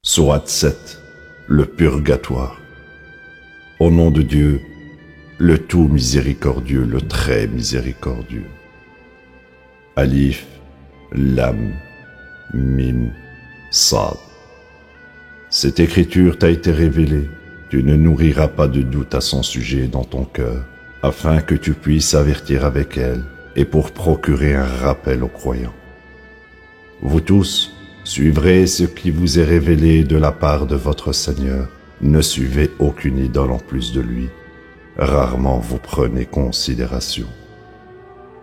Sourate 7, le purgatoire. Au nom de Dieu, le tout miséricordieux, le très miséricordieux. Alif, Lam, Mim, Sad. Cette écriture t'a été révélée, tu ne nourriras pas de doute à son sujet dans ton cœur, afin que tu puisses avertir avec elle et pour procurer un rappel aux croyants. Vous tous, suivrez ce qui vous est révélé de la part de votre Seigneur. Ne suivez aucune idole en plus de lui. Rarement vous prenez considération.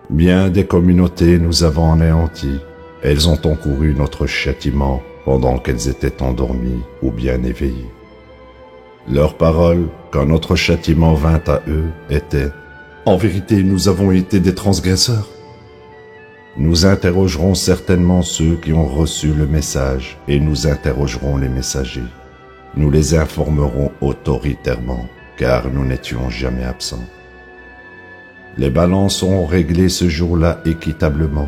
Bien des communautés nous avons anéanties. Elles ont encouru notre châtiment pendant qu'elles étaient endormies ou bien éveillées. Leurs paroles, quand notre châtiment vint à eux, étaient « En vérité, nous avons été des transgresseurs ». Nous interrogerons certainement ceux qui ont reçu le message et nous interrogerons les messagers. Nous les informerons autoritairement, car nous n'étions jamais absents. Les balances seront réglées ce jour-là équitablement.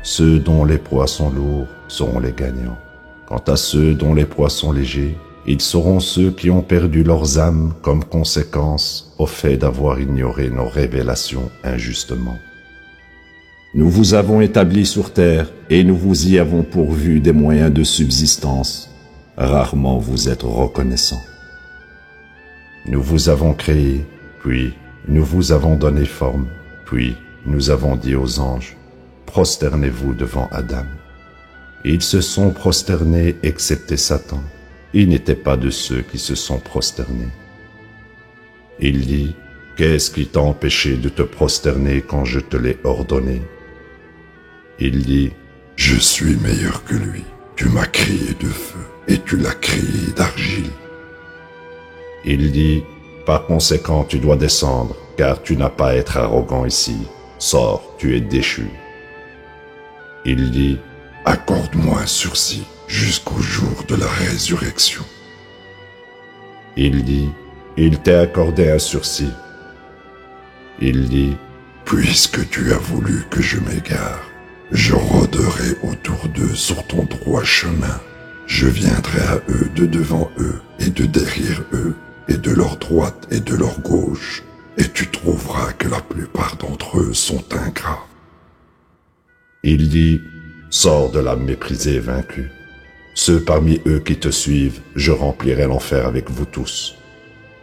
Ceux dont les poids sont lourds seront les gagnants. Quant à ceux dont les poids sont légers, ils seront ceux qui ont perdu leurs âmes comme conséquence au fait d'avoir ignoré nos révélations injustement. Nous vous avons établi sur terre et nous vous y avons pourvu des moyens de subsistance. Rarement vous êtes reconnaissants. Nous vous avons créé, puis nous vous avons donné forme, puis nous avons dit aux anges, prosternez-vous devant Adam. Ils se sont prosternés excepté Satan. Il n'était pas de ceux qui se sont prosternés. Il dit, qu'est-ce qui t'a empêché de te prosterner quand je te l'ai ordonné? Il dit, je suis meilleur que lui. Tu m'as créé de feu et tu l'as créé d'argile. Il dit, par conséquent tu dois descendre, car tu n'as pas à être arrogant ici. Sors, tu es déchu. Il dit, accorde-moi un sursis jusqu'au jour de la résurrection. Il dit, il t'est accordé un sursis. Il dit, puisque tu as voulu que je m'égare, je rôderai autour d'eux sur ton droit chemin. Je viendrai à eux de devant eux et de derrière eux et de leur droite et de leur gauche, et tu trouveras que la plupart d'entre eux sont ingrats. Il dit, sors de là méprisé et vaincu. Ceux parmi eux qui te suivent, je remplirai l'enfer avec vous tous.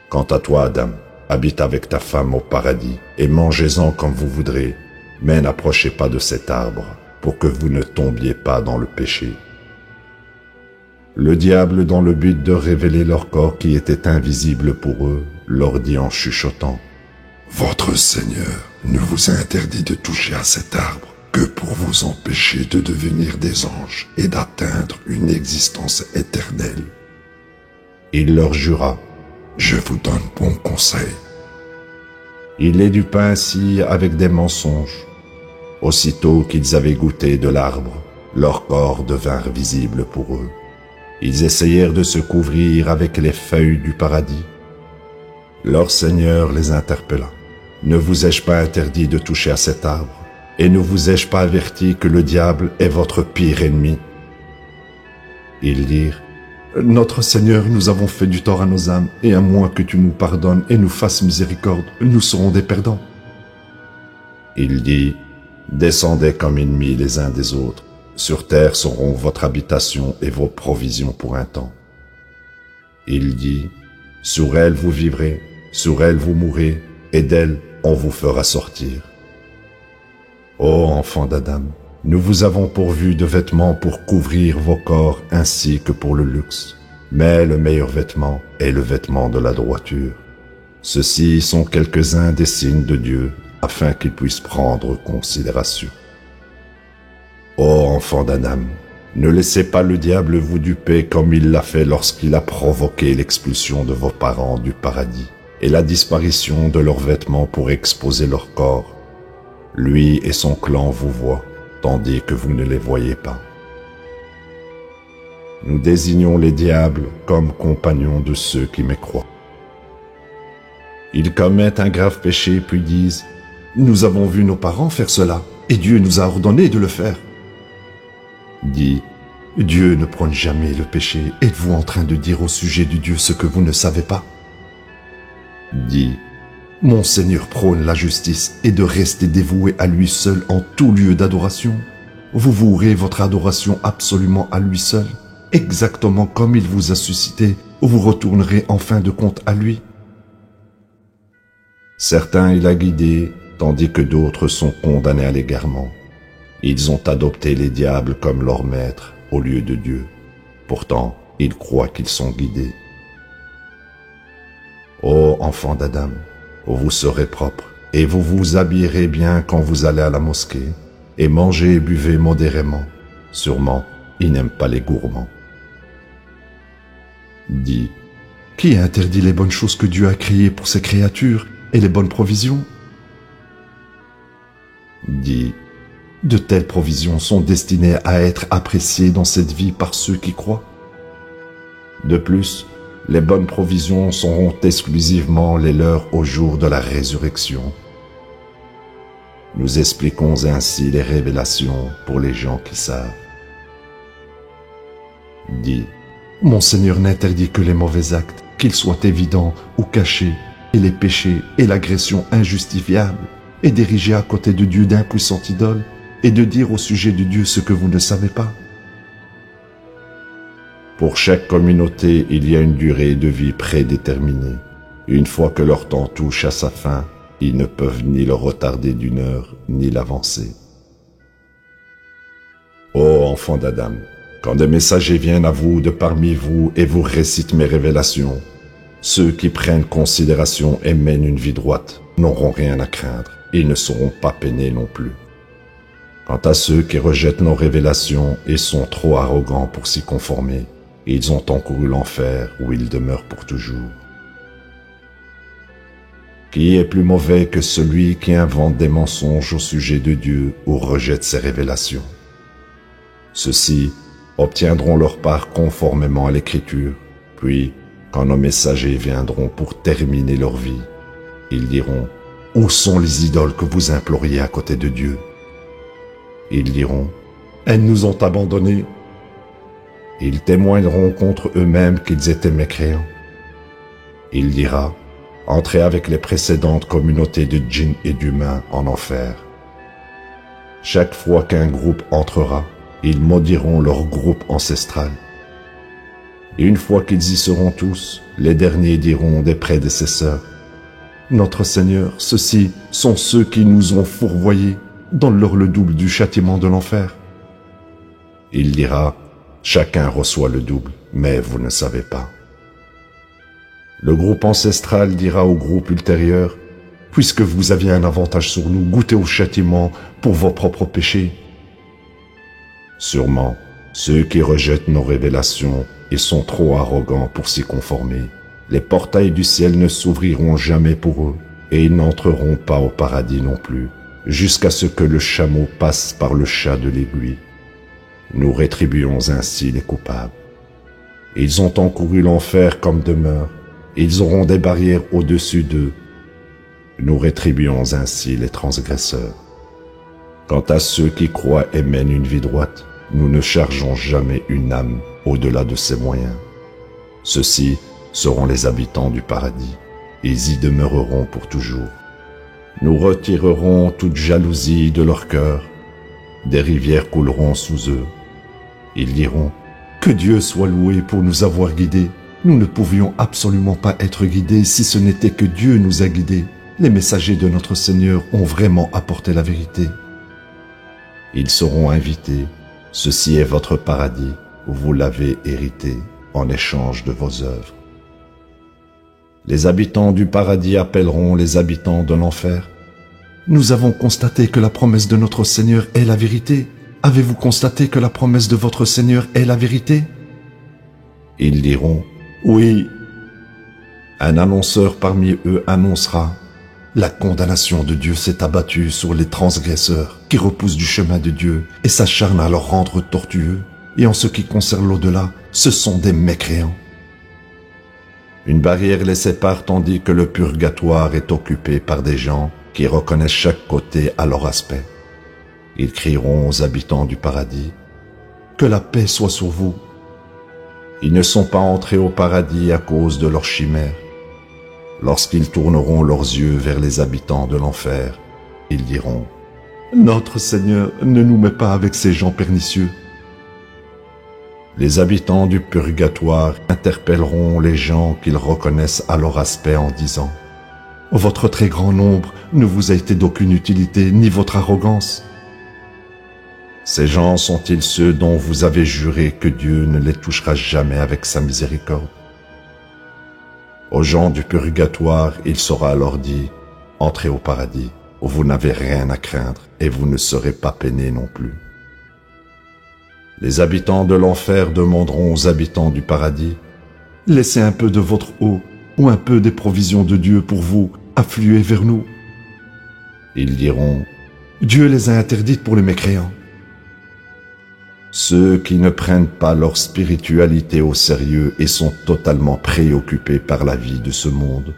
Quant à toi, Adam, habite avec ta femme au paradis et mangez-en comme vous voudrez, mais n'approchez pas de cet arbre pour que vous ne tombiez pas dans le péché. Le diable, dans le but de révéler leur corps qui était invisible pour eux, leur dit en chuchotant, votre Seigneur ne vous a interdit de toucher à cet arbre que pour vous empêcher de devenir des anges et d'atteindre une existence éternelle. Il leur jura, je vous donne bon conseil. Il les dupa ainsi avec des mensonges. Aussitôt qu'ils avaient goûté de l'arbre, leurs corps devinrent visibles pour eux. Ils essayèrent de se couvrir avec les feuilles du paradis. Leur Seigneur les interpella. Ne vous ai-je pas interdit de toucher à cet arbre? Et ne vous ai-je pas averti que le diable est votre pire ennemi? Ils dirent, notre Seigneur, nous avons fait du tort à nos âmes, et à moins que tu nous pardonnes et nous fasses miséricorde, nous serons des perdants. Il dit, descendez comme ennemis les uns des autres. Sur terre seront votre habitation et vos provisions pour un temps. Il dit, sur elle vous vivrez, sur elle vous mourrez, et d'elle on vous fera sortir. Ô enfants d'Adam, nous vous avons pourvu de vêtements pour couvrir vos corps ainsi que pour le luxe. Mais le meilleur vêtement est le vêtement de la droiture. Ceux-ci sont quelques-uns des signes de Dieu, afin qu'ils puissent prendre considération. Ô enfants d'Adam, ne laissez pas le diable vous duper comme il l'a fait lorsqu'il a provoqué l'expulsion de vos parents du paradis et la disparition de leurs vêtements pour exposer leur corps. Lui et son clan vous voient, tandis que vous ne les voyez pas. Nous désignons les diables comme compagnons de ceux qui mécroient. Ils commettent un grave péché puis disent « Nous avons vu nos parents faire cela, et Dieu nous a ordonné de le faire. » Dis Dieu ne prône jamais le péché. Êtes-vous en train de dire au sujet de Dieu ce que vous ne savez pas? Dis, mon Seigneur prône la justice et de rester dévoué à lui seul en tout lieu d'adoration. Vous vouerez votre adoration absolument à lui seul, exactement comme il vous a suscité, ou vous retournerez en fin de compte à lui. Certains il a guidés, tandis que d'autres sont condamnés à l'égarement. Ils ont adopté les diables comme leur maître au lieu de Dieu. Pourtant, ils croient qu'ils sont guidés. Ô enfants d'Adam, vous serez propres et vous vous habillerez bien quand vous allez à la mosquée, et mangez et buvez modérément. Sûrement, ils n'aiment pas les gourmands. Dis, qui a interdit les bonnes choses que Dieu a créées pour ses créatures et les bonnes provisions? Dis, de telles provisions sont destinées à être appréciées dans cette vie par ceux qui croient. De plus, les bonnes provisions seront exclusivement les leurs au jour de la résurrection. Nous expliquons ainsi les révélations pour les gens qui savent. Dis, mon Seigneur n'interdit que les mauvais actes, qu'ils soient évidents ou cachés, et les péchés et l'agression injustifiable, et d'ériger à côté de Dieu d'impuissantes idoles, et de dire au sujet de Dieu ce que vous ne savez pas. Pour chaque communauté, il y a une durée de vie prédéterminée. Une fois que leur temps touche à sa fin, ils ne peuvent ni le retarder d'une heure, ni l'avancer. Ô enfants d'Adam, quand des messagers viennent à vous de parmi vous et vous récitent mes révélations, ceux qui prennent considération et mènent une vie droite n'auront rien à craindre, ils ne seront pas peinés non plus. Quant à ceux qui rejettent nos révélations et sont trop arrogants pour s'y conformer, ils ont encouru l'enfer où ils demeurent pour toujours. Qui est plus mauvais que celui qui invente des mensonges au sujet de Dieu ou rejette ses révélations? Ceux-ci obtiendront leur part conformément à l'Écriture, puis, quand nos messagers viendront pour terminer leur vie, ils diront, « Où sont les idoles que vous imploriez à côté de Dieu ?» Ils diront, « Elles nous ont abandonnés. » Ils témoigneront contre eux-mêmes qu'ils étaient mécréants. Il dira, « Entrez avec les précédentes communautés de djinns et d'humains en enfer. » Chaque fois qu'un groupe entrera, ils maudiront leur groupe ancestral. Et une fois qu'ils y seront tous, les derniers diront des prédécesseurs, « Notre Seigneur, ceux-ci sont ceux qui nous ont fourvoyés, donne-leur le double du châtiment de l'enfer. » Il dira, « Chacun reçoit le double, mais vous ne savez pas. » Le groupe ancestral dira au groupe ultérieur, « Puisque vous aviez un avantage sur nous, goûtez au châtiment pour vos propres péchés. » Sûrement, ceux qui rejettent nos révélations et sont trop arrogants pour s'y conformer, les portails du ciel ne s'ouvriront jamais pour eux, et ils n'entreront pas au paradis non plus, jusqu'à ce que le chameau passe par le chat de l'aiguille. Nous rétribuons ainsi les coupables. Ils ont encouru l'enfer comme demeure, ils auront des barrières au-dessus d'eux. Nous rétribuons ainsi les transgresseurs. Quant à ceux qui croient et mènent une vie droite, nous ne chargeons jamais une âme au-delà de ses moyens. Ceux-ci seront les habitants du paradis, ils y demeureront pour toujours. Nous retirerons toute jalousie de leur cœur, des rivières couleront sous eux. Ils diront, « Que Dieu soit loué pour nous avoir guidés. Nous ne pouvions absolument pas être guidés si ce n'était que Dieu nous a guidés. Les messagers de notre Seigneur ont vraiment apporté la vérité. » Ils seront invités. Ceci est votre paradis, vous l'avez hérité en échange de vos œuvres. Les habitants du paradis appelleront les habitants de l'enfer. « Nous avons constaté que la promesse de notre Seigneur est la vérité. Avez-vous constaté que la promesse de votre Seigneur est la vérité ?» Ils diront, « Oui. » Un annonceur parmi eux annoncera, « La condamnation de Dieu s'est abattue sur les transgresseurs qui repoussent du chemin de Dieu et s'acharnent à leur rendre tortueux. Et en ce qui concerne l'au-delà, ce sont des mécréants. » Une barrière les sépare tandis que le purgatoire est occupé par des gens qui reconnaissent chaque côté à leur aspect. Ils crieront aux habitants du paradis, que la paix soit sur vous. Ils ne sont pas entrés au paradis à cause de leurs chimères. Lorsqu'ils tourneront leurs yeux vers les habitants de l'enfer, ils diront : Notre Seigneur, ne nous met pas avec ces gens pernicieux. Les habitants du purgatoire interpelleront les gens qu'ils reconnaissent à leur aspect en disant : Votre très grand nombre ne vous a été d'aucune utilité, ni votre arrogance. Ces gens sont-ils ceux dont vous avez juré que Dieu ne les touchera jamais avec sa miséricorde? Aux gens du purgatoire, il sera alors dit : Entrez au paradis, où vous n'avez rien à craindre et vous ne serez pas peinés non plus. Les habitants de l'enfer demanderont aux habitants du paradis : Laissez un peu de votre eau ou un peu des provisions de Dieu pour vous affluer vers nous. Ils diront : Dieu les a interdites pour les mécréants. Ceux qui ne prennent pas leur spiritualité au sérieux et sont totalement préoccupés par la vie de ce monde,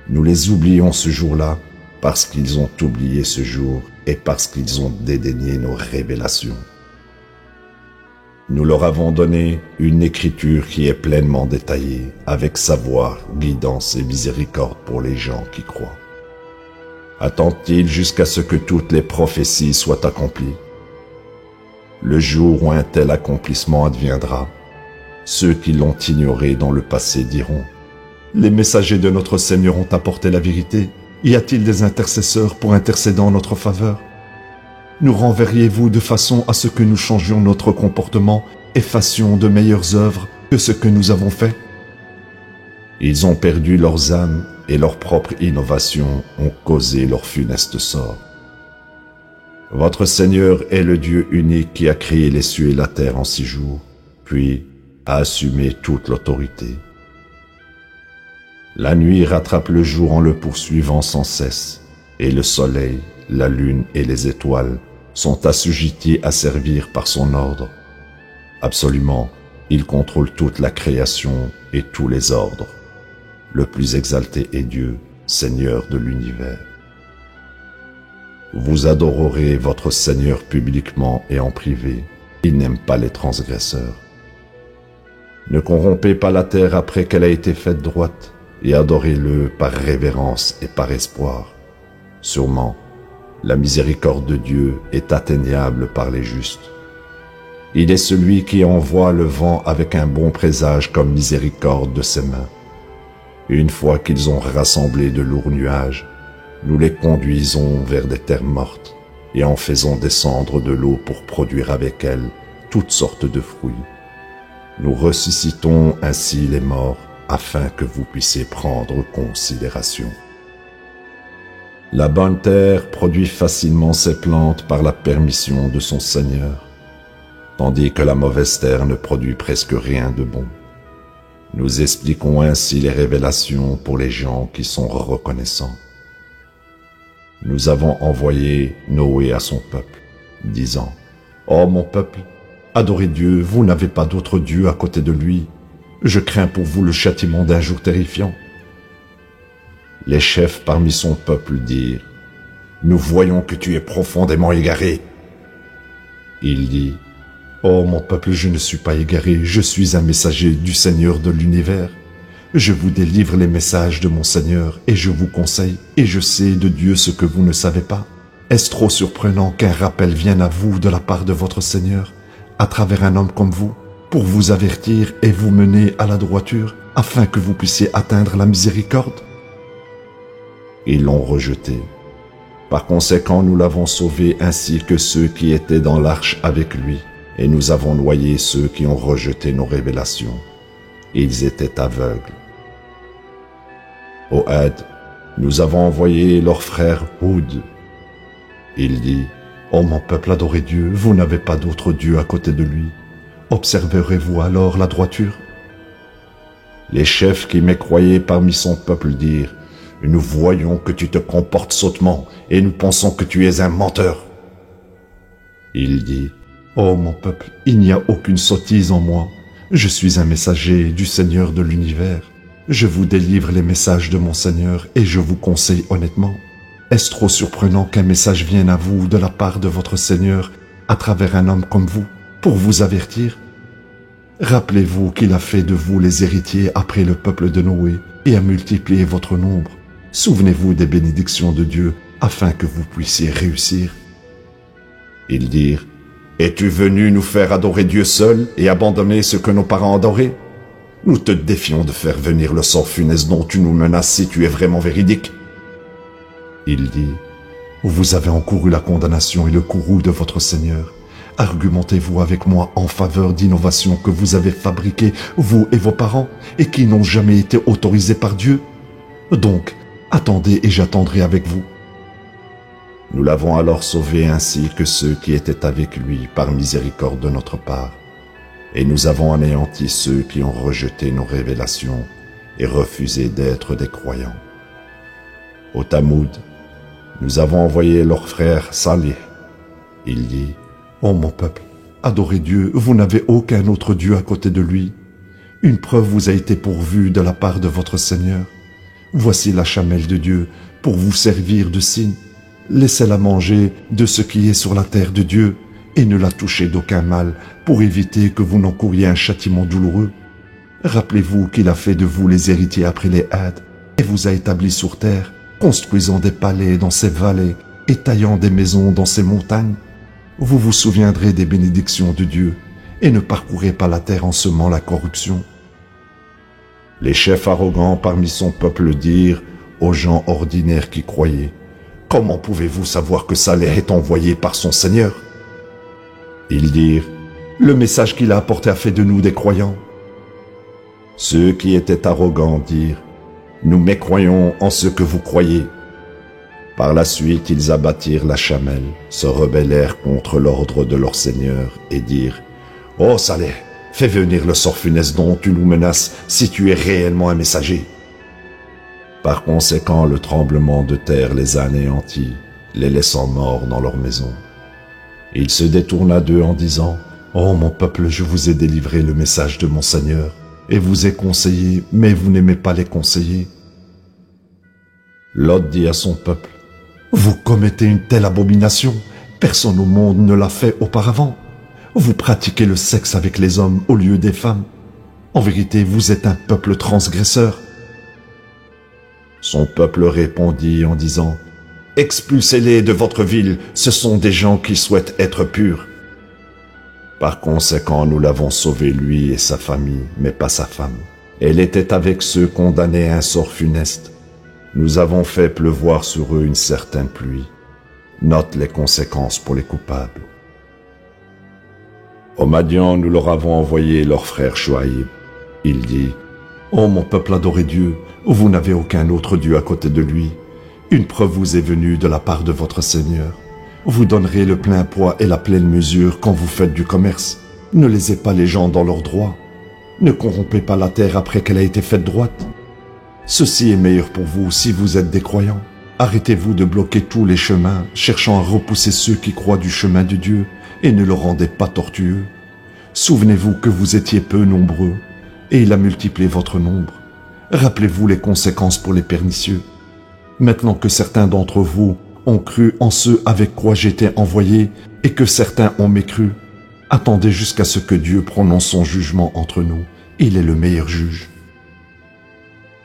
nous les oublions ce jour-là parce qu'ils ont oublié ce jour et parce qu'ils ont dédaigné nos révélations. Nous leur avons donné une écriture qui est pleinement détaillée, avec savoir, guidance et miséricorde pour les gens qui croient. Attendent-ils jusqu'à ce que toutes les prophéties soient accomplies? Le jour où un tel accomplissement adviendra, ceux qui l'ont ignoré dans le passé diront : Les messagers de notre Seigneur ont apporté la vérité. Y a-t-il des intercesseurs pour intercéder en notre faveur? Nous renverriez-vous de façon à ce que nous changions notre comportement et fassions de meilleures œuvres que ce que nous avons fait? Ils ont perdu leurs âmes et leurs propres innovations ont causé leur funeste sort. Votre Seigneur est le Dieu unique qui a créé les cieux et la terre en 6 jours, puis a assumé toute l'autorité. La nuit rattrape le jour en le poursuivant sans cesse, et le soleil, la lune et les étoiles sont assujettis à servir par son ordre. Absolument, il contrôle toute la création et tous les ordres. Le plus exalté est Dieu, Seigneur de l'univers. Vous adorerez votre Seigneur publiquement et en privé. Il n'aime pas les transgresseurs. Ne corrompez pas la terre après qu'elle a été faite droite, et adorez-le par révérence et par espoir. Sûrement, la miséricorde de Dieu est atteignable par les justes. Il est celui qui envoie le vent avec un bon présage comme miséricorde de ses mains. Une fois qu'ils ont rassemblé de lourds nuages, nous les conduisons vers des terres mortes et en faisons descendre de l'eau pour produire avec elle toutes sortes de fruits. Nous ressuscitons ainsi les morts afin que vous puissiez prendre considération. La bonne terre produit facilement ses plantes par la permission de son Seigneur, tandis que la mauvaise terre ne produit presque rien de bon. Nous expliquons ainsi les révélations pour les gens qui sont reconnaissants. Nous avons envoyé Noé à son peuple, disant : Ô mon peuple, adorez Dieu, vous n'avez pas d'autre Dieu à côté de lui. Je crains pour vous le châtiment d'un jour terrifiant. Les chefs parmi son peuple dirent : Nous voyons que tu es profondément égaré. Il dit : Ô mon peuple, je ne suis pas égaré, je suis un messager du Seigneur de l'univers. Je vous délivre les messages de mon Seigneur et je vous conseille, et je sais de Dieu ce que vous ne savez pas. Est-ce trop surprenant qu'un rappel vienne à vous de la part de votre Seigneur, à travers un homme comme vous, pour vous avertir et vous mener à la droiture, afin que vous puissiez atteindre la miséricorde? Ils l'ont rejeté. Par conséquent, nous l'avons sauvé ainsi que ceux qui étaient dans l'arche avec lui, et nous avons noyé ceux qui ont rejeté nos révélations. Ils étaient aveugles. Au Had, nous avons envoyé leur frère Houd. Il dit : Ô mon peuple, adorez Dieu, vous n'avez pas d'autre Dieu à côté de lui. Observerez-vous alors la droiture? Les chefs qui mécroyaient parmi son peuple dirent : Nous voyons que tu te comportes sottement et nous pensons que tu es un menteur. Il dit : Ô mon peuple, il n'y a aucune sottise en moi. Je suis un messager du Seigneur de l'univers. Je vous délivre les messages de mon Seigneur et je vous conseille honnêtement. Est-ce trop surprenant qu'un message vienne à vous de la part de votre Seigneur à travers un homme comme vous, pour vous avertir. Rappelez-vous qu'il a fait de vous les héritiers après le peuple de Noé et a multiplié votre nombre. Souvenez-vous des bénédictions de Dieu afin que vous puissiez réussir. » Ils dirent, « Es-tu venu nous faire adorer Dieu seul et abandonner ce que nos parents adoraient? Nous te défions de faire venir le sort funeste dont tu nous menaces si tu es vraiment véridique. » Il dit, « Vous avez encouru la condamnation et le courroux de votre Seigneur. Argumentez-vous avec moi en faveur d'innovations que vous avez fabriquées, vous et vos parents, et qui n'ont jamais été autorisées par Dieu. Donc, attendez et j'attendrai avec vous. » Nous l'avons alors sauvé ainsi que ceux qui étaient avec lui par miséricorde de notre part. Et nous avons anéanti ceux qui ont rejeté nos révélations et refusé d'être des croyants. Au Tamoud, nous avons envoyé leur frère Salih. Il dit, « Ô mon peuple, adorez Dieu, vous n'avez aucun autre Dieu à côté de lui. Une preuve vous a été pourvue de la part de votre Seigneur. Voici la chamelle de Dieu pour vous servir de signe. Laissez-la manger de ce qui est sur la terre de Dieu et ne la touchez d'aucun mal pour éviter que vous n'encouriez un châtiment douloureux. Rappelez-vous qu'il a fait de vous les héritiers après les Hades et vous a établis sur terre, construisant des palais dans ces vallées et taillant des maisons dans ces montagnes. Vous vous souviendrez des bénédictions de Dieu et ne parcourez pas la terre en semant la corruption. » Les chefs arrogants parmi son peuple dirent aux gens ordinaires qui croyaient, « Comment pouvez-vous savoir que Saleh est envoyé par son Seigneur ?» Ils dirent, « Le message qu'il a apporté a fait de nous des croyants. » Ceux qui étaient arrogants dirent, « Nous mécroyons en ce que vous croyez. » Par la suite, ils abattirent la chamelle, se rebellèrent contre l'ordre de leur Seigneur et dirent, « Ô Saleh, fais venir le sort funeste dont tu nous menaces si tu es réellement un messager. » Par conséquent, le tremblement de terre les anéantit, les laissant morts dans leur maison. Il se détourna d'eux en disant, « Ô mon peuple, je vous ai délivré le message de mon Seigneur, et vous ai conseillé, mais vous n'aimez pas les conseillers. » Lot dit à son peuple, « Vous commettez une telle abomination, personne au monde ne l'a fait auparavant. Vous pratiquez le sexe avec les hommes au lieu des femmes. En vérité, vous êtes un peuple transgresseur. » Son peuple répondit en disant, « Expulsez-les de votre ville, ce sont des gens qui souhaitent être purs. » Par conséquent, nous l'avons sauvé lui et sa famille, mais pas sa femme. Elle était avec ceux condamnés à un sort funeste. Nous avons fait pleuvoir sur eux une certaine pluie. Note les conséquences pour les coupables. Au Madian, nous leur avons envoyé leur frère Chouaïb. Il dit, « Ô mon peuple, adorez Dieu, vous n'avez aucun autre Dieu à côté de lui. Une preuve vous est venue de la part de votre Seigneur. Vous donnerez le plein poids et la pleine mesure quand vous faites du commerce. Ne lésez pas les gens dans leurs droits. Ne corrompez pas la terre après qu'elle a été faite droite. Ceci est meilleur pour vous si vous êtes des croyants. Arrêtez-vous de bloquer tous les chemins, cherchant à repousser ceux qui croient du chemin de Dieu, et ne le rendez pas tortueux. Souvenez-vous que vous étiez peu nombreux, et il a multiplié votre nombre. Rappelez-vous les conséquences pour les pernicieux. Maintenant que certains d'entre vous ont cru en ceux avec quoi j'étais envoyé, et que certains ont mécru, attendez jusqu'à ce que Dieu prononce son jugement entre nous. Il est le meilleur juge. »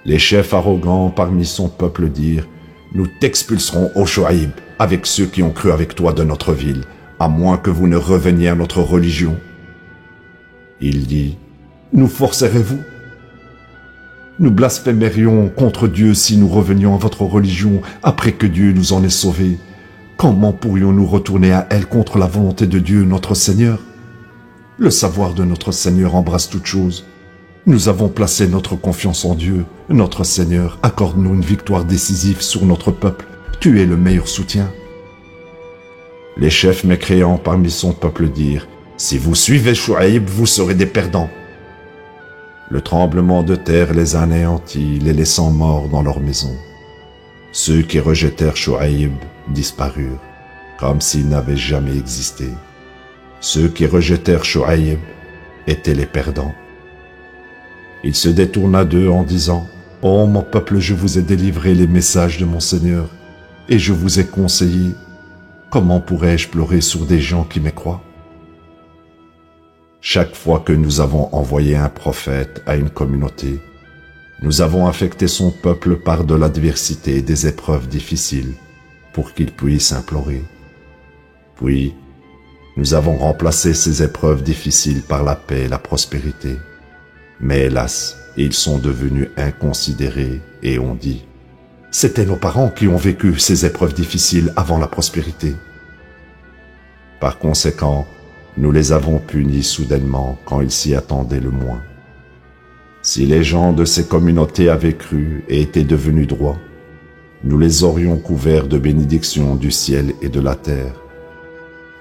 Les chefs arrogants parmi son peuple dirent, « Nous t'expulserons, ô Chouaïb, avec ceux qui ont cru avec toi de notre ville, à moins que vous ne reveniez à notre religion. » Il dit, « Nous forcerez-vous? Nous blasphémerions contre Dieu si nous revenions à votre religion après que Dieu nous en ait sauvés. Comment pourrions-nous retourner à elle contre la volonté de Dieu, notre Seigneur? Le savoir de notre Seigneur embrasse toutes choses. Nous avons placé notre confiance en Dieu. Notre Seigneur, accorde-nous une victoire décisive sur notre peuple. Tu es le meilleur soutien. » Les chefs mécréants parmi son peuple dirent, « Si vous suivez Chouaïb, vous serez des perdants. » Le tremblement de terre les anéantit, les laissant morts dans leurs maisons. Ceux qui rejetèrent Chouaïb disparurent, comme s'ils n'avaient jamais existé. Ceux qui rejetèrent Chouaïb étaient les perdants. Il se détourna d'eux en disant, « Ô mon peuple, je vous ai délivré les messages de mon Seigneur, et je vous ai conseillé. Comment pourrais-je pleurer sur des gens qui mécroient ? Chaque fois que nous avons envoyé un prophète à une communauté, nous avons affecté son peuple par de l'adversité et des épreuves difficiles pour qu'il puisse implorer. Puis, nous avons remplacé ces épreuves difficiles par la paix et la prospérité. Mais hélas, ils sont devenus inconsidérés et ont dit « C'étaient nos parents qui ont vécu ces épreuves difficiles avant la prospérité. » Par conséquent, nous les avons punis soudainement quand ils s'y attendaient le moins. Si les gens de ces communautés avaient cru et étaient devenus droits, nous les aurions couverts de bénédictions du ciel et de la terre.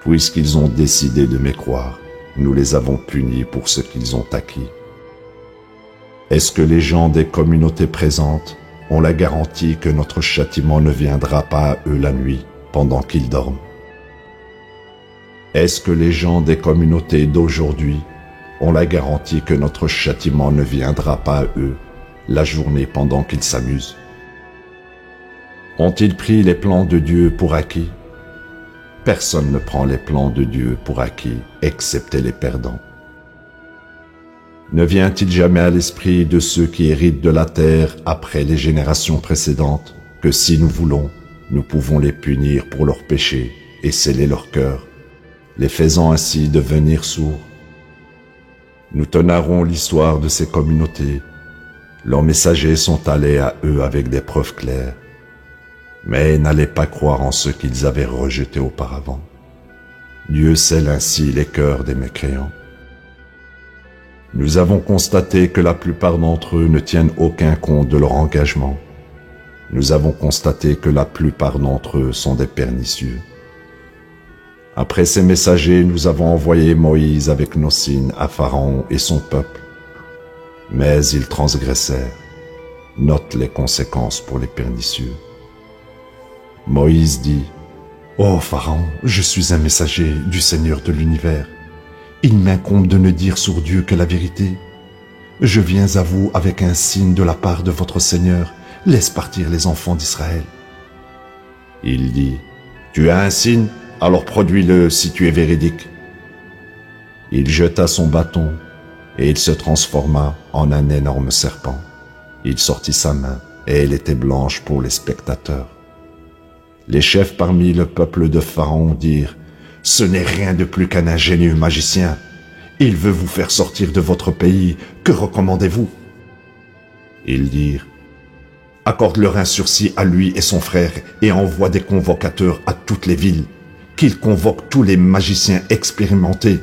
Puisqu'ils ont décidé de mécroire, nous les avons punis pour ce qu'ils ont acquis. Est-ce que les gens des communautés présentes ont la garantie que notre châtiment ne viendra pas à eux la nuit pendant qu'ils dorment? Est-ce que les gens des communautés d'aujourd'hui ont la garantie que notre châtiment ne viendra pas à eux la journée pendant qu'ils s'amusent? Ont-ils pris les plans de Dieu pour acquis? Personne ne prend les plans de Dieu pour acquis, excepté les perdants. Ne vient-il jamais à l'esprit de ceux qui héritent de la terre après les générations précédentes que si nous voulons, nous pouvons les punir pour leurs péchés et sceller leur cœur, les faisant ainsi devenir sourds? Nous te narrons l'histoire de ces communautés. Leurs messagers sont allés à eux avec des preuves claires, mais n'allaient pas croire en ce qu'ils avaient rejeté auparavant. Dieu scelle ainsi les cœurs des mécréants. Nous avons constaté que la plupart d'entre eux ne tiennent aucun compte de leur engagement. Nous avons constaté que la plupart d'entre eux sont des pernicieux. Après ces messagers, nous avons envoyé Moïse avec nos signes à Pharaon et son peuple. Mais ils transgressèrent. Note les conséquences pour les pernicieux. Moïse dit « Ô Pharaon, je suis un messager du Seigneur de l'univers. Il m'incombe de ne dire sur Dieu que la vérité. Je viens à vous avec un signe de la part de votre Seigneur. Laisse partir les enfants d'Israël. » Il dit « Tu as un signe? Alors produis-le si tu es véridique. » Il jeta son bâton et il se transforma en un énorme serpent. Il sortit sa main et elle était blanche pour les spectateurs. Les chefs parmi le peuple de Pharaon dirent « Ce n'est rien de plus qu'un ingénieux magicien. Il veut vous faire sortir de votre pays. Que recommandez-vous » Ils dirent « Accorde-leur un sursis à lui et son frère et envoie des convocateurs à toutes les villes. Qu'ils convoquent tous les magiciens expérimentés. »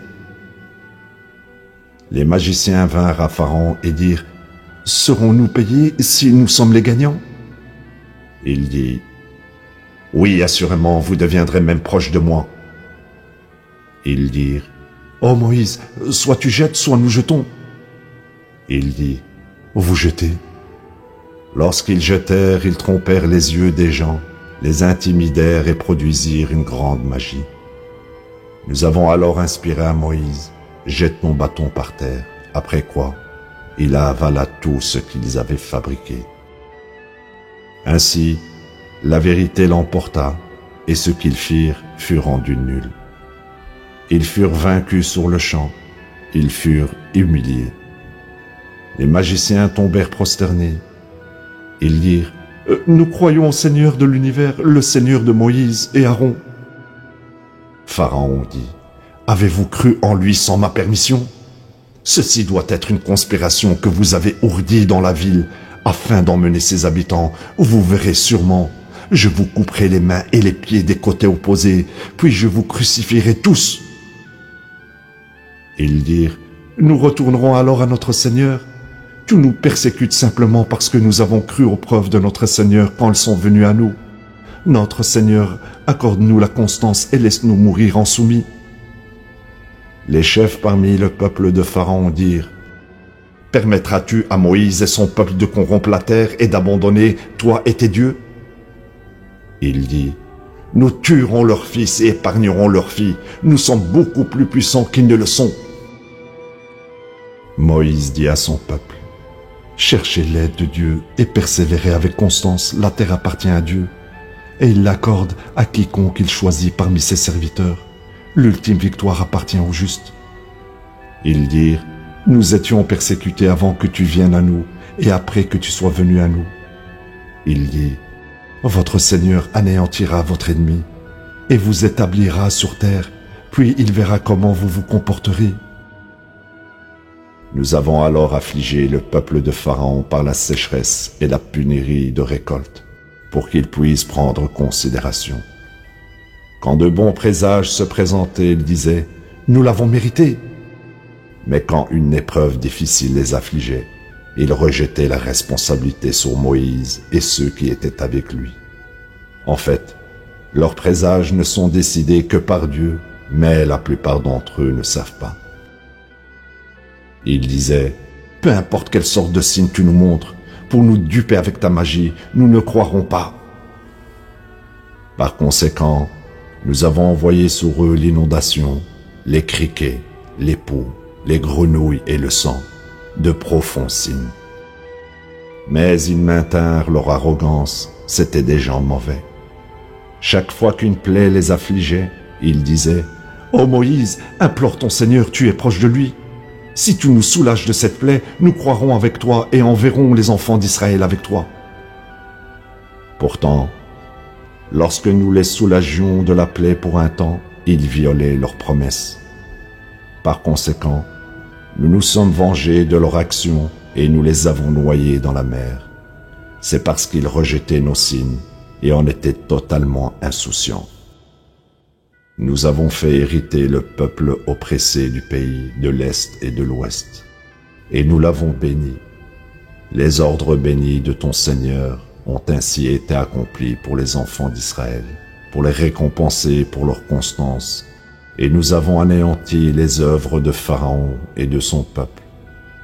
Les magiciens vinrent à Pharaon et dirent « Serons-nous payés si nous sommes les gagnants ?» Il dit « Oui, assurément, vous deviendrez même proche de moi. » Ils dirent « Oh Moïse, soit tu jettes, soit nous jetons. » Il dit « Vous jetez. » Lorsqu'ils jetèrent, ils trompèrent les yeux des gens, les intimidèrent et produisirent une grande magie. Nous avons alors inspiré à Moïse « Jette ton bâton par terre », après quoi il avala tout ce qu'ils avaient fabriqué. Ainsi, la vérité l'emporta, et ce qu'ils firent fut rendu nul. Ils furent vaincus sur le champ, ils furent humiliés. Les magiciens tombèrent prosternés. Ils dirent « Nous croyons au Seigneur de l'univers, le Seigneur de Moïse et Aaron. » Pharaon dit « Avez-vous cru en lui sans ma permission? Ceci doit être une conspiration que vous avez ourdie dans la ville afin d'emmener ses habitants. Vous verrez sûrement. Je vous couperai les mains et les pieds des côtés opposés, puis je vous crucifierai tous. » Ils dirent « Nous retournerons alors à notre Seigneur. Tu nous persécutes simplement parce que nous avons cru aux preuves de notre Seigneur quand elles sont venues à nous. Notre Seigneur, accorde-nous la constance et laisse-nous mourir en soumis. » Les chefs parmi le peuple de Pharaon dirent « Permettras-tu à Moïse et son peuple de corrompre la terre et d'abandonner toi et tes dieux ?» Il dit « Nous tuerons leurs fils et épargnerons leurs filles. Nous sommes beaucoup plus puissants qu'ils ne le sont. » Moïse dit à son peuple « Cherchez l'aide de Dieu et persévérez avec constance. La terre appartient à Dieu et il l'accorde à quiconque il choisit parmi ses serviteurs. L'ultime victoire appartient aux justes. » Ils dirent, « Nous étions persécutés avant que tu viennes à nous et après que tu sois venu à nous. » Il dit, « Votre Seigneur anéantira votre ennemi et vous établira sur terre, puis il verra comment vous vous comporterez. » Nous avons alors affligé le peuple de Pharaon par la sécheresse et la pénurie de récolte, pour qu'il puisse prendre considération. Quand de bons présages se présentaient, ils disaient, « Nous l'avons mérité. » Mais quand une épreuve difficile les affligeait, ils rejetaient la responsabilité sur Moïse et ceux qui étaient avec lui. En fait, leurs présages ne sont décidés que par Dieu, mais la plupart d'entre eux ne savent pas. Ils disaient, « Peu importe quelle sorte de signe tu nous montres, pour nous duper avec ta magie, nous ne croirons pas. » Par conséquent, nous avons envoyé sur eux l'inondation, les criquets, les poux, les grenouilles et le sang, de profonds signes. Mais ils maintinrent leur arrogance, c'étaient des gens mauvais. Chaque fois qu'une plaie les affligeait, ils disaient, « Ô Moïse, implore ton Seigneur, tu es proche de lui. Si tu nous soulages de cette plaie, nous croirons avec toi et enverrons les enfants d'Israël avec toi. » Pourtant, lorsque nous les soulagions de la plaie pour un temps, ils violaient leurs promesses. Par conséquent, nous nous sommes vengés de leur action et nous les avons noyés dans la mer. C'est parce qu'ils rejetaient nos signes et en étaient totalement insouciants. Nous avons fait hériter le peuple oppressé du pays de l'Est et de l'Ouest, et nous l'avons béni. Les ordres bénis de ton Seigneur ont ainsi été accomplis pour les enfants d'Israël, pour les récompenser pour leur constance, et nous avons anéanti les œuvres de Pharaon et de son peuple,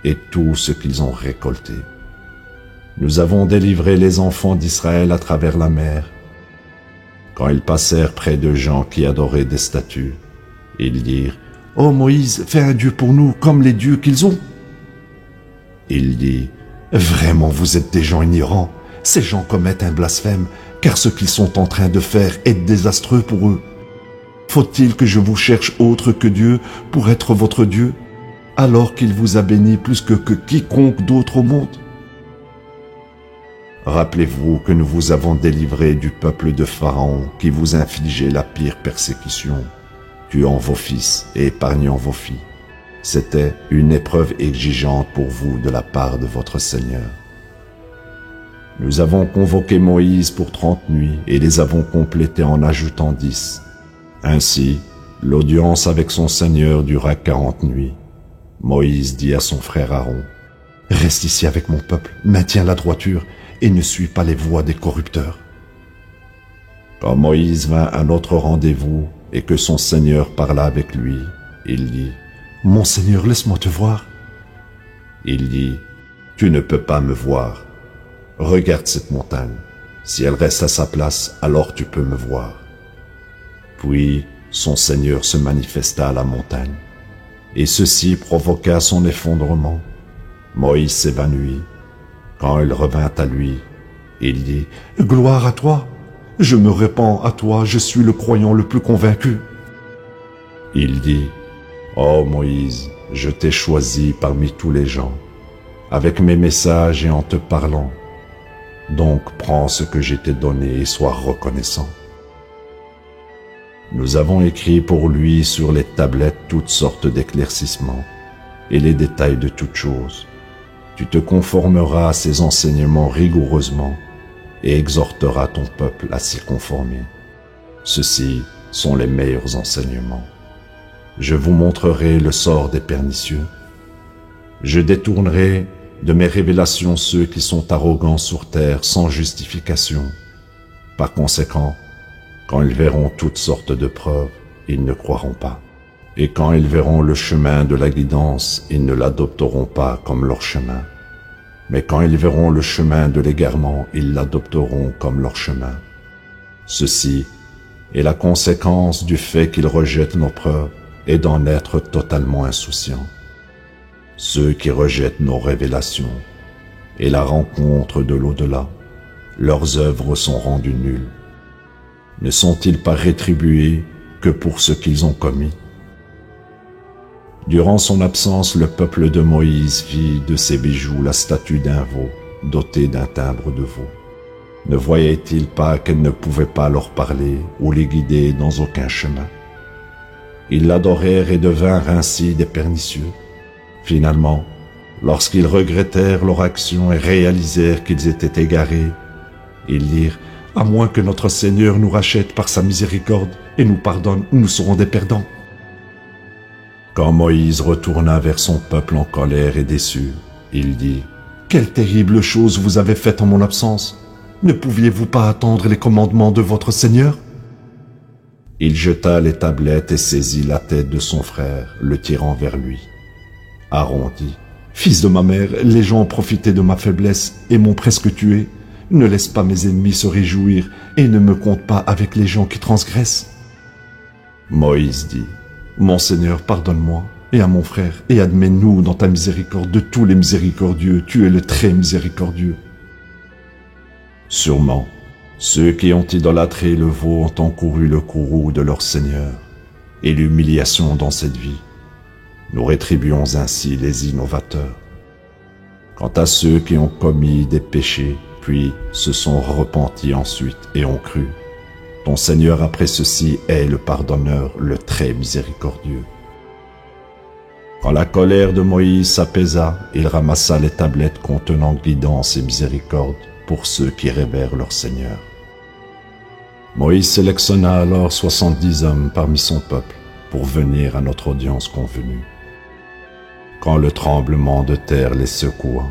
et tout ce qu'ils ont récolté. Nous avons délivré les enfants d'Israël à travers la mer. Quand ils passèrent près de gens qui adoraient des statues, ils dirent, « Ô Moïse, fais un Dieu pour nous comme les dieux qu'ils ont. » Il dit, « Vraiment vous êtes des gens ignorants, ces gens commettent un blasphème, car ce qu'ils sont en train de faire est désastreux pour eux. Faut-il que je vous cherche autre que Dieu pour être votre Dieu, alors qu'il vous a béni plus que quiconque d'autre au monde? Rappelez-vous que nous vous avons délivré du peuple de Pharaon qui vous infligeait la pire persécution, tuant vos fils et épargnant vos filles. C'était une épreuve exigeante pour vous de la part de votre Seigneur. Nous avons convoqué Moïse pour 30 nuits et les avons complétées en ajoutant 10. Ainsi, l'audience avec son Seigneur dura 40 nuits. Moïse dit à son frère Aaron, « Reste ici avec mon peuple, maintiens la droiture et ne suis pas les voies des corrupteurs. » Quand Moïse vint à notre rendez-vous et que son Seigneur parla avec lui, il dit, « Mon Seigneur, laisse-moi te voir. » Il dit, « Tu ne peux pas me voir. Regarde cette montagne. Si elle reste à sa place, alors tu peux me voir. » Puis son Seigneur se manifesta à la montagne, et ceci provoqua son effondrement. Moïse s'évanouit. Quand il revint à lui, il dit, « Gloire à toi, je me répands à toi, je suis le croyant le plus convaincu. » Il dit, « Ô Moïse, je t'ai choisi parmi tous les gens, avec mes messages et en te parlant. Donc prends ce que je t'ai donné et sois reconnaissant. » Nous avons écrit pour lui sur les tablettes toutes sortes d'éclaircissements et les détails de toutes choses. Tu te conformeras à ces enseignements rigoureusement et exhorteras ton peuple à s'y conformer. Ceux-ci sont les meilleurs enseignements. Je vous montrerai le sort des pernicieux. Je détournerai de mes révélations ceux qui sont arrogants sur terre sans justification. Par conséquent, quand ils verront toutes sortes de preuves, ils ne croiront pas. Et quand ils verront le chemin de la guidance, ils ne l'adopteront pas comme leur chemin. Mais quand ils verront le chemin de l'égarement, ils l'adopteront comme leur chemin. Ceci est la conséquence du fait qu'ils rejettent nos preuves et d'en être totalement insouciants. Ceux qui rejettent nos révélations et la rencontre de l'au-delà, leurs œuvres sont rendues nulles. Ne sont-ils pas rétribués que pour ce qu'ils ont commis? Durant son absence, le peuple de Moïse fit de ses bijoux la statue d'un veau, dotée d'un timbre de veau. Ne voyait-il pas qu'elle ne pouvait pas leur parler ou les guider dans aucun chemin? Ils l'adorèrent et devinrent ainsi des pernicieux. Finalement, lorsqu'ils regrettèrent leur action et réalisèrent qu'ils étaient égarés, ils dirent « À moins que notre Seigneur nous rachète par sa miséricorde et nous pardonne, nous serons des perdants. » Quand Moïse retourna vers son peuple en colère et déçu, il dit « Quelle terrible chose vous avez faite en mon absence! Ne pouviez-vous pas attendre les commandements de votre Seigneur ?» Il jeta les tablettes et saisit la tête de son frère, le tirant vers lui. Aaron dit « Fils de ma mère, les gens ont profité de ma faiblesse et m'ont presque tué. Ne laisse pas mes ennemis se réjouir et ne me compte pas avec les gens qui transgressent. » Moïse dit « Mon Seigneur, pardonne-moi et à mon frère et admets-nous dans ta miséricorde de tous les miséricordieux. Tu es le très miséricordieux. » Sûrement, ceux qui ont idolâtré le veau ont encouru le courroux de leur Seigneur et l'humiliation dans cette vie. Nous rétribuons ainsi les innovateurs. Quant à ceux qui ont commis des péchés, puis se sont repentis ensuite et ont cru, ton Seigneur après ceci est le pardonneur, le très miséricordieux. Quand la colère de Moïse s'apaisa, il ramassa les tablettes contenant guidance et miséricorde pour ceux qui rêvèrent leur Seigneur. Moïse sélectionna alors 70 hommes parmi son peuple pour venir à notre audience convenue. Quand le tremblement de terre les secoua,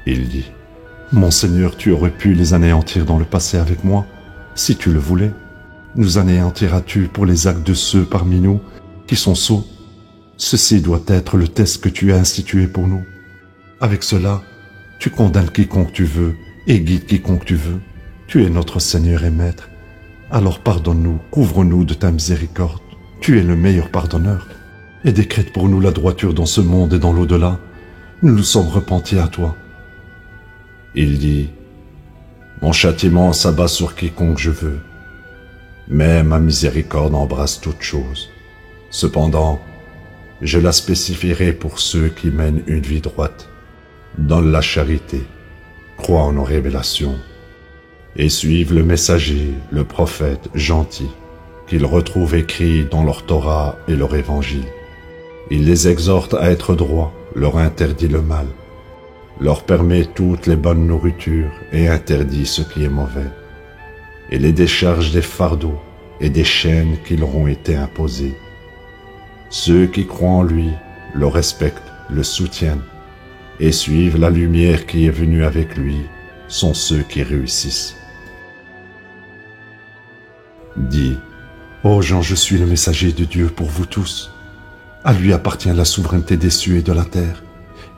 il dit « Mon Seigneur, tu aurais pu les anéantir dans le passé avec moi, si tu le voulais. Nous anéantiras-tu pour les actes de ceux parmi nous qui sont sots? Ceci doit être le test que tu as institué pour nous. Avec cela, tu condamnes quiconque tu veux et guide quiconque tu veux. Tu es notre Seigneur et Maître. Alors pardonne-nous, couvre-nous de ta miséricorde. Tu es le meilleur pardonneur. Et décrète pour nous la droiture dans ce monde et dans l'au-delà. Nous nous sommes repentis à toi. » Il dit « Mon châtiment s'abat sur quiconque je veux, mais ma miséricorde embrasse toutes choses. Cependant, je la spécifierai pour ceux qui mènent une vie droite, dans la charité, croient en nos révélations, et suivent le messager, le prophète gentil, qu'ils retrouvent écrit dans leur Torah et leur évangile. Il les exhorte à être droits, leur interdit le mal, leur permet toutes les bonnes nourritures et interdit ce qui est mauvais, et les décharge des fardeaux et des chaînes qui leur ont été imposées. Ceux qui croient en lui le respectent, le soutiennent et suivent la lumière qui est venue avec lui sont ceux qui réussissent. Dis, ô gens, je suis le messager de Dieu pour vous tous. À lui appartient la souveraineté des cieux et de la terre.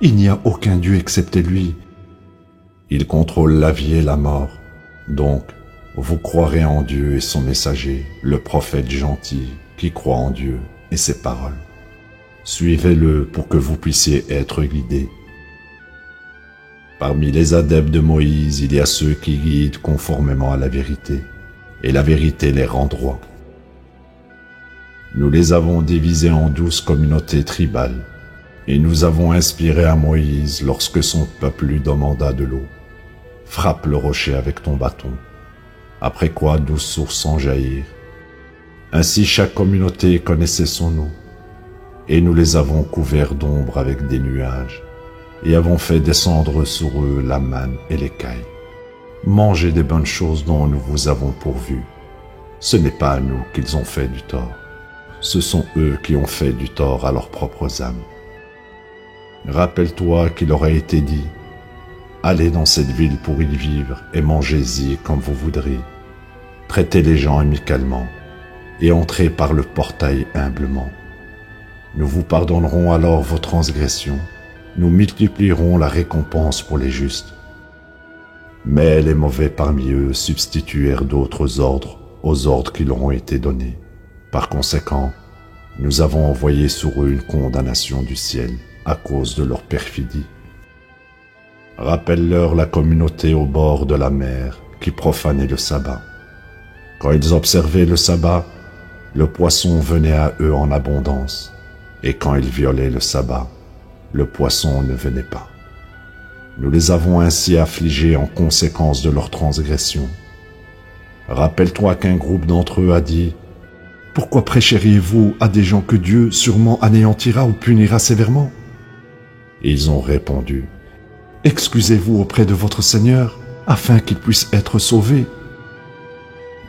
Il n'y a aucun Dieu excepté lui. Il contrôle la vie et la mort. Donc, vous croirez en Dieu et son messager, le prophète gentil qui croit en Dieu et ses paroles. Suivez-le pour que vous puissiez être guidés. Parmi les adeptes de Moïse, il y a ceux qui guident conformément à la vérité, et la vérité les rend droits. Nous les avons divisés en 12 communautés tribales, et nous avons inspiré à Moïse lorsque son peuple lui demanda de l'eau. Frappe le rocher avec ton bâton, après quoi 12 sources en jaillirent. Ainsi chaque communauté connaissait son nom, et nous les avons couverts d'ombre avec des nuages, et avons fait descendre sur eux la manne et l'écaille. Mangez des bonnes choses dont nous vous avons pourvu. Ce n'est pas à nous qu'ils ont fait du tort. Ce sont eux qui ont fait du tort à leurs propres âmes. Rappelle-toi qu'il aurait été dit « Allez dans cette ville pour y vivre et mangez-y comme vous voudrez. Traitez les gens amicalement et entrez par le portail humblement. Nous vous pardonnerons alors vos transgressions. Nous multiplierons la récompense pour les justes. » Mais les mauvais parmi eux substituèrent d'autres ordres aux ordres qui leur ont été donnés. Par conséquent, nous avons envoyé sur eux une condamnation du ciel à cause de leur perfidie. Rappelle-leur la communauté au bord de la mer qui profanait le sabbat. Quand ils observaient le sabbat, le poisson venait à eux en abondance, et quand ils violaient le sabbat, le poisson ne venait pas. Nous les avons ainsi affligés en conséquence de leur transgression. Rappelle-toi qu'un groupe d'entre eux a dit « Pourquoi prêcheriez-vous à des gens que Dieu sûrement anéantira ou punira sévèrement ?» Ils ont répondu « Excusez-vous auprès de votre Seigneur, afin qu'ils puissent être sauvés. »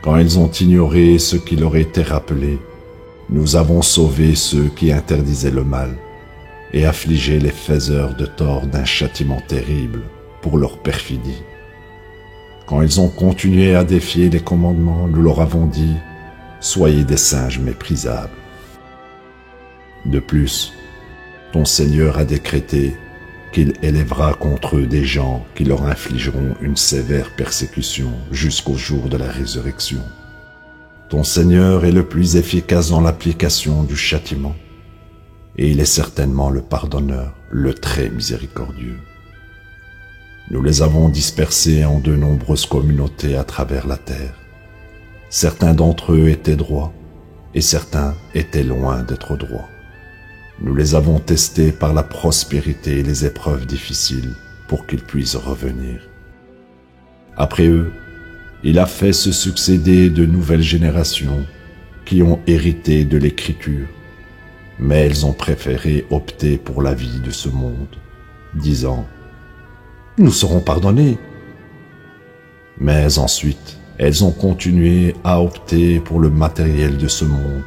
Quand ils ont ignoré ce qui leur était rappelé, nous avons sauvé ceux qui interdisaient le mal et affligé les faiseurs de tort d'un châtiment terrible pour leur perfidie. Quand ils ont continué à défier les commandements, nous leur avons dit « Soyez des singes méprisables. » De plus, ton Seigneur a décrété qu'il élèvera contre eux des gens qui leur infligeront une sévère persécution jusqu'au jour de la résurrection. Ton Seigneur est le plus efficace dans l'application du châtiment, et il est certainement le pardonneur, le très miséricordieux. Nous les avons dispersés en de nombreuses communautés à travers la terre. Certains d'entre eux étaient droits, et certains étaient loin d'être droits. Nous les avons testés par la prospérité et les épreuves difficiles pour qu'ils puissent revenir. Après eux, il a fait se succéder de nouvelles générations qui ont hérité de l'Écriture, mais elles ont préféré opter pour la vie de ce monde, disant « Nous serons pardonnés ». Mais ensuite, elles ont continué à opter pour le matériel de ce monde.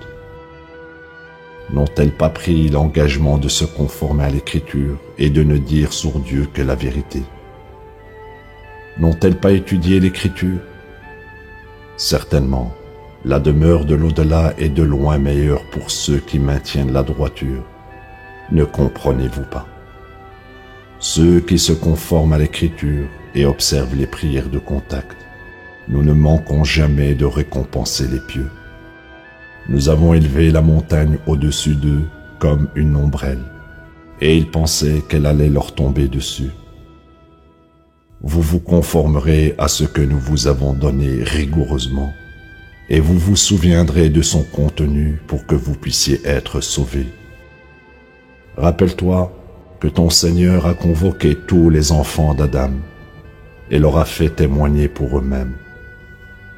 N'ont-elles pas pris l'engagement de se conformer à l'Écriture et de ne dire sur Dieu que la vérité? N'ont-elles pas étudié l'Écriture? Certainement, la demeure de l'au-delà est de loin meilleure pour ceux qui maintiennent la droiture. Ne comprenez-vous pas? Ceux qui se conforment à l'Écriture et observent les prières de contact, nous ne manquons jamais de récompenser les pieux. Nous avons élevé la montagne au-dessus d'eux comme une ombrelle, et ils pensaient qu'elle allait leur tomber dessus. Vous vous conformerez à ce que nous vous avons donné rigoureusement, et vous vous souviendrez de son contenu pour que vous puissiez être sauvés. Rappelle-toi que ton Seigneur a convoqué tous les enfants d'Adam et leur a fait témoigner pour eux-mêmes.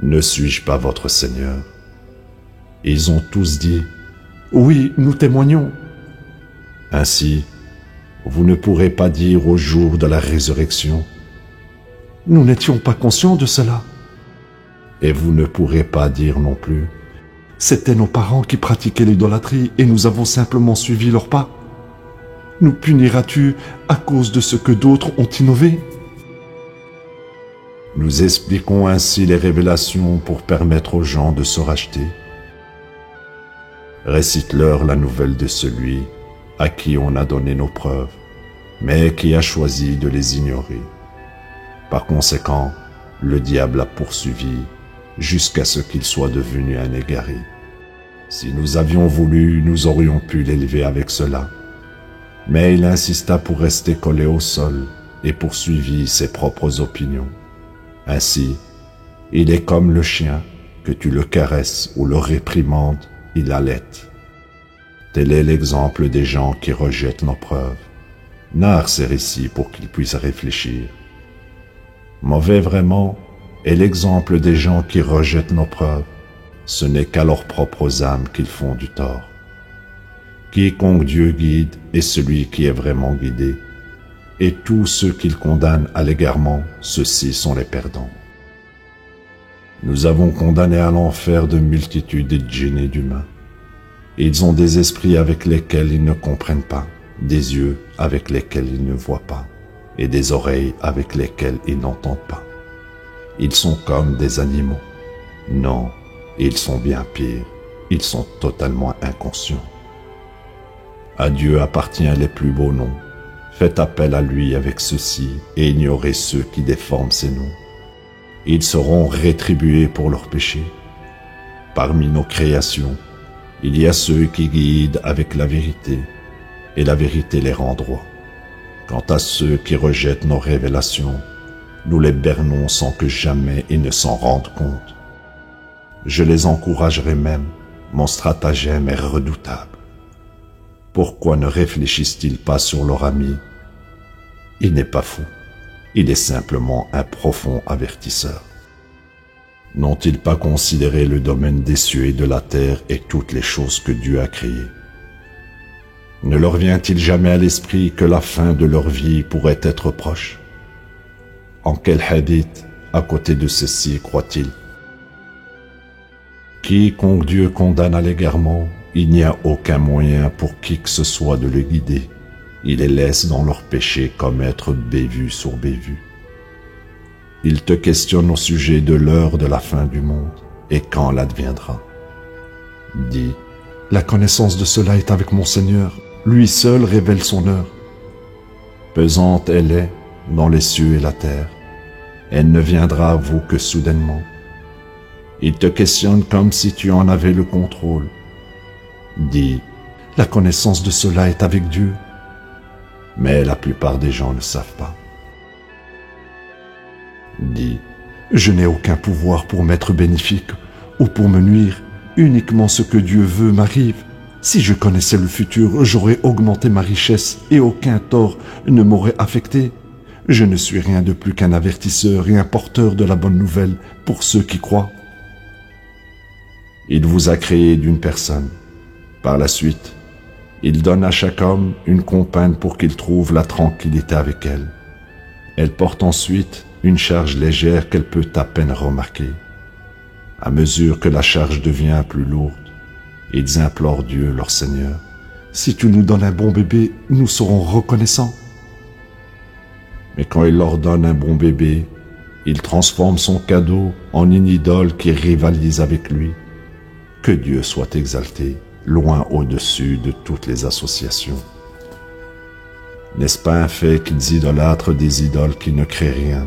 Ne suis-je pas votre Seigneur? Ils ont tous dit « Oui, nous témoignons ». Ainsi, vous ne pourrez pas dire au jour de la résurrection « Nous n'étions pas conscients de cela ». Et vous ne pourrez pas dire non plus « C'étaient nos parents qui pratiquaient l'idolâtrie et nous avons simplement suivi leurs pas. Nous puniras-tu à cause de ce que d'autres ont innové ?» Nous expliquons ainsi les révélations pour permettre aux gens de se racheter. Récite-leur la nouvelle de celui à qui on a donné nos preuves, mais qui a choisi de les ignorer. Par conséquent, le diable a poursuivi jusqu'à ce qu'il soit devenu un égaré. Si nous avions voulu, nous aurions pu l'élever avec cela. Mais il insista pour rester collé au sol et poursuivit ses propres opinions. Ainsi, il est comme le chien, que tu le caresses ou le réprimandes, il halète. Tel est l'exemple des gens qui rejettent nos preuves. Narre ces récits pour qu'ils puissent réfléchir. Mauvais vraiment est l'exemple des gens qui rejettent nos preuves. Ce n'est qu'à leurs propres âmes qu'ils font du tort. Quiconque Dieu guide est celui qui est vraiment guidé, et tous ceux qu'il condamne à l'égarement, ceux-ci sont les perdants. Nous avons condamné à l'enfer de multitudes de djinns et d'humains. Ils ont des esprits avec lesquels ils ne comprennent pas, des yeux avec lesquels ils ne voient pas, et des oreilles avec lesquelles ils n'entendent pas. Ils sont comme des animaux. Non, ils sont bien pires, ils sont totalement inconscients. À Dieu appartient les plus beaux noms. Faites appel à lui avec ceux-ci et ignorez ceux qui déforment ces noms. Ils seront rétribués pour leurs péchés. Parmi nos créations, il y a ceux qui guident avec la vérité, et la vérité les rend droits. Quant à ceux qui rejettent nos révélations, nous les bernons sans que jamais ils ne s'en rendent compte. Je les encouragerai même, mon stratagème est redoutable. Pourquoi ne réfléchissent-ils pas sur leur ami? Il n'est pas fou, il est simplement un profond avertisseur. N'ont-ils pas considéré le domaine des cieux et de la terre et toutes les choses que Dieu a créées? Ne leur vient-il jamais à l'esprit que la fin de leur vie pourrait être proche? En quel hadith, à côté de ceci, croit-il? Quiconque Dieu condamne à l'égarement, il n'y a aucun moyen pour qui que ce soit de le guider. Il les laisse dans leurs péchés commettre bévue sur bévue. Il te questionne au sujet de l'heure de la fin du monde et quand l'adviendra. Dis, la connaissance de cela est avec mon Seigneur, lui seul révèle son heure. Pesante elle est dans les cieux et la terre, elle ne viendra à vous que soudainement. Il te questionne comme si tu en avais le contrôle. Dis, la connaissance de cela est avec Dieu. Mais la plupart des gens ne savent pas. Dis, je n'ai aucun pouvoir pour m'être bénéfique ou pour me nuire, uniquement ce que Dieu veut m'arrive. Si je connaissais le futur, j'aurais augmenté ma richesse et aucun tort ne m'aurait affecté. Je ne suis rien de plus qu'un avertisseur et un porteur de la bonne nouvelle pour ceux qui croient. Il vous a créé d'une personne. Par la suite, il donne à chaque homme une compagne pour qu'il trouve la tranquillité avec elle. Elle porte ensuite une charge légère qu'elle peut à peine remarquer. À mesure que la charge devient plus lourde, ils implorent Dieu, leur Seigneur. Si tu nous donnes un bon bébé, nous serons reconnaissants. Mais quand il leur donne un bon bébé, il transforme son cadeau en une idole qui rivalise avec lui. Que Dieu soit exalté, loin au-dessus de toutes les associations. N'est-ce pas un fait qu'ils idolâtrent des idoles qui ne créent rien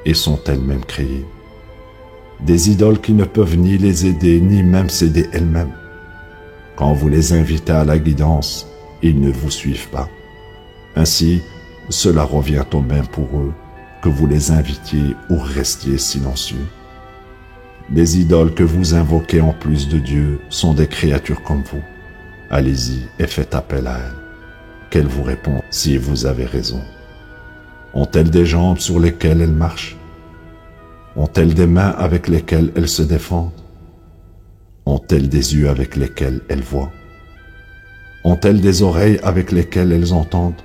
et sont elles-mêmes créées? Des idoles qui ne peuvent ni les aider ni même s'aider elles-mêmes. Quand vous les invitez à la guidance, ils ne vous suivent pas. Ainsi, cela revient au même pour eux, que vous les invitiez ou restiez silencieux. Les idoles que vous invoquez en plus de Dieu sont des créatures comme vous. Allez-y et faites appel à elles. Qu'elles vous répondent si vous avez raison. Ont-elles des jambes sur lesquelles elles marchent? Ont-elles des mains avec lesquelles elles se défendent? Ont-elles des yeux avec lesquels elles voient? Ont-elles des oreilles avec lesquelles elles entendent?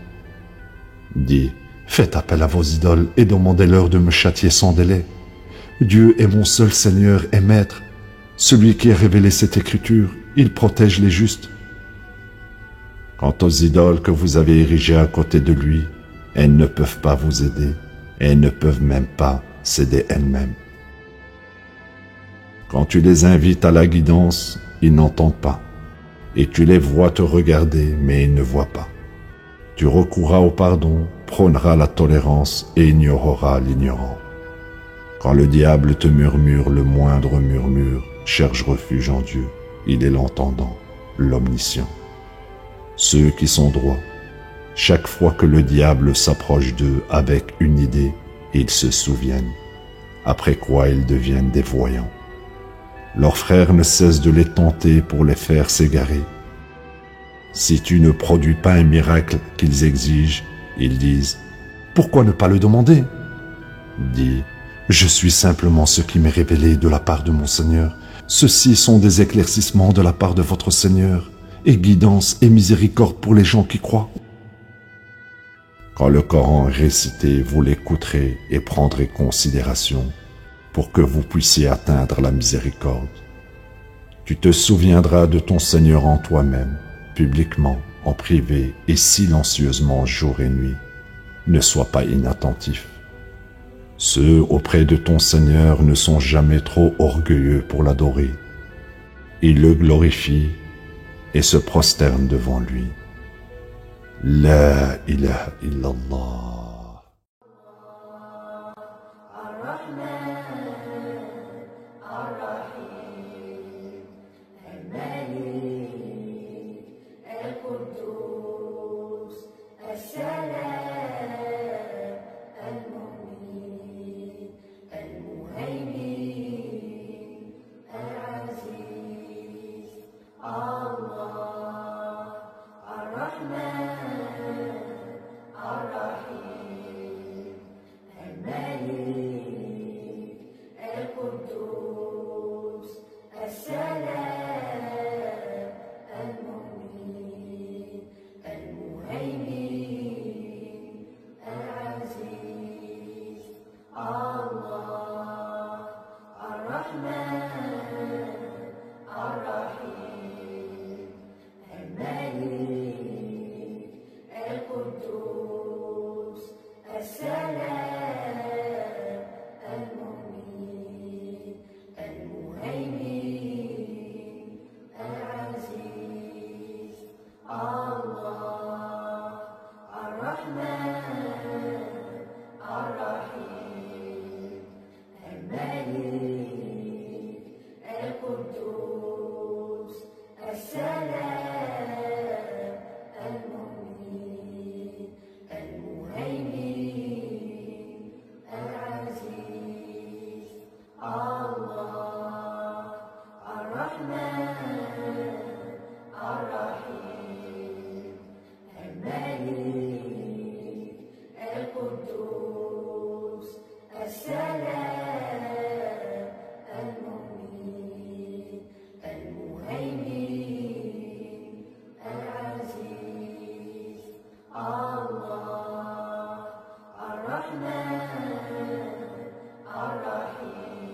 Dis, faites appel à vos idoles et demandez-leur de me châtier sans délai. Dieu est mon seul Seigneur et Maître. Celui qui a révélé cette écriture, il protège les justes. Quant aux idoles que vous avez érigées à côté de lui, elles ne peuvent pas vous aider et elles ne peuvent même pas s'aider elles-mêmes. Quand tu les invites à la guidance, ils n'entendent pas, et tu les vois te regarder, mais ils ne voient pas. Tu recourras au pardon, prôneras la tolérance et ignoreras l'ignorant. Quand le diable te murmure le moindre murmure, cherche refuge en Dieu, il est l'entendant, l'omniscient. Ceux qui sont droits, chaque fois que le diable s'approche d'eux avec une idée, ils se souviennent, après quoi ils deviennent des voyants. Leurs frères ne cessent de les tenter pour les faire s'égarer. Si tu ne produis pas un miracle qu'ils exigent, ils disent « Pourquoi ne pas le demander ?» Dis « Je suis simplement ce qui m'est révélé de la part de mon Seigneur. Ceux-ci sont des éclaircissements de la part de votre Seigneur, et guidance et miséricorde pour les gens qui croient. » Quand le Coran est récité, vous l'écouterez et prendrez considération pour que vous puissiez atteindre la miséricorde. Tu te souviendras de ton Seigneur en toi-même, publiquement, en privé et silencieusement jour et nuit. Ne sois pas inattentif. Ceux auprès de ton Seigneur ne sont jamais trop orgueilleux pour l'adorer. Ils le glorifient et se prosternent devant lui. La ilaha illallah. Allah, الله الرحمن الرحيم الملك القدوس السلام المؤمن المهيمن العزيز الله الرحمن الرحيم الملك القدوس السلام المؤمن المهيمن العزيز الله الرحمن الرحيم الملك القدوس السلام المؤمن المهيمن العزيز الله الرحمن الرحيم